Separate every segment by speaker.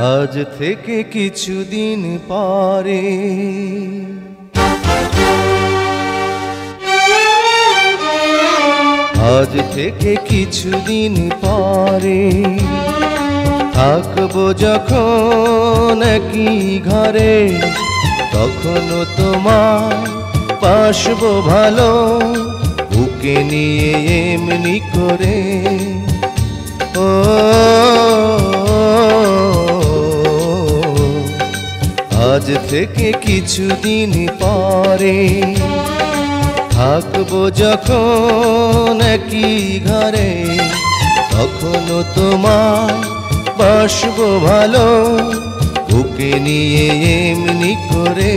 Speaker 1: আজ থেকে কিছুদিন পরে আজ থেকে কিছুদিন পরে থাকবো যখন একই ঘরে, তখনও তোমার পাশবো ভালো, বুকে নিয়ে এমনি করে। ও আজ থেকে কিছুদিন পরে থাকবো যখন একই ঘরে, তখনও তোমার বাসবো ভালো, বুকে নিয়ে এমনি করে।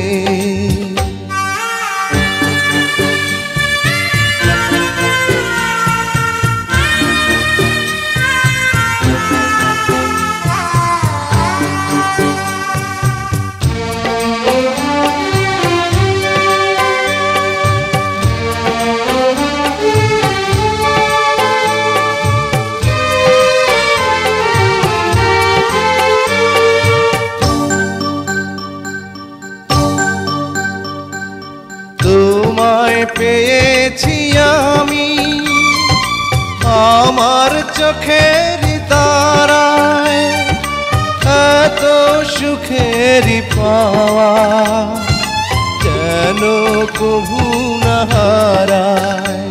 Speaker 1: তোমায় পেয়েছি আমি আমার চোখের তারায়, এত সুখের পাওয়া যেন কভু না হারায়।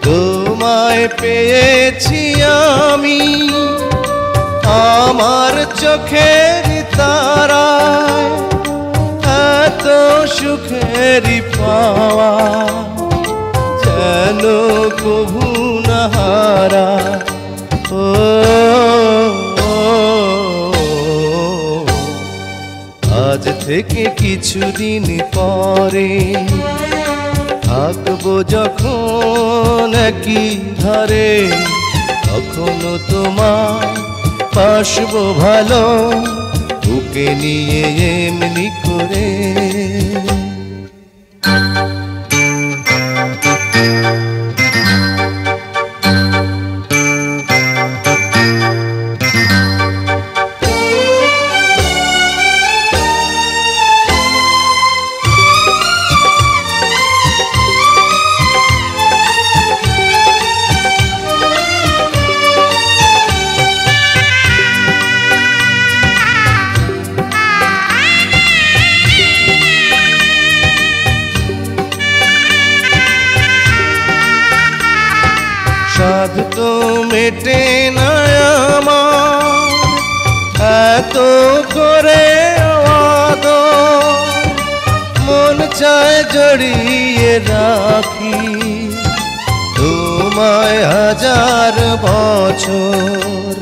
Speaker 1: তোমায় পেয়েছি আমি আমার চোখের তারায়, এত সুখের পাওয়া যেন কভু না হারায়। ও আজ থেকে কিছুদিন পরে থাকবো যখন একই ঘরে, তখনও তোমার পাশবো ভালো, বুকে নিয়ে এমনি করে। সাধ তো মেটে না আমার এত করে আদর, মন চায় জড়িয়ে রাখি তোমায় হাজার বছর।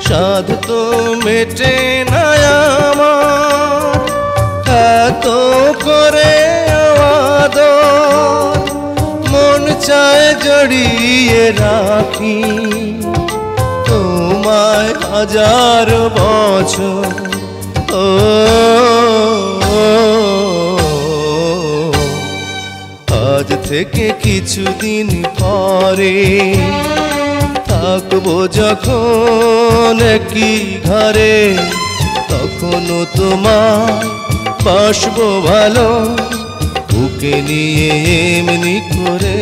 Speaker 1: সাধ তো মেটে না আমার এত করে আদর, মন চায় জড়িয়ে রাখি তোমায় হাজার বছর। ও আজ থেকে কিছুদিন পরে থাকবো যখন একই ঘরে, তখনও তোমায় বাসবো ভালো, বুকে নিয়ে এমনি করে।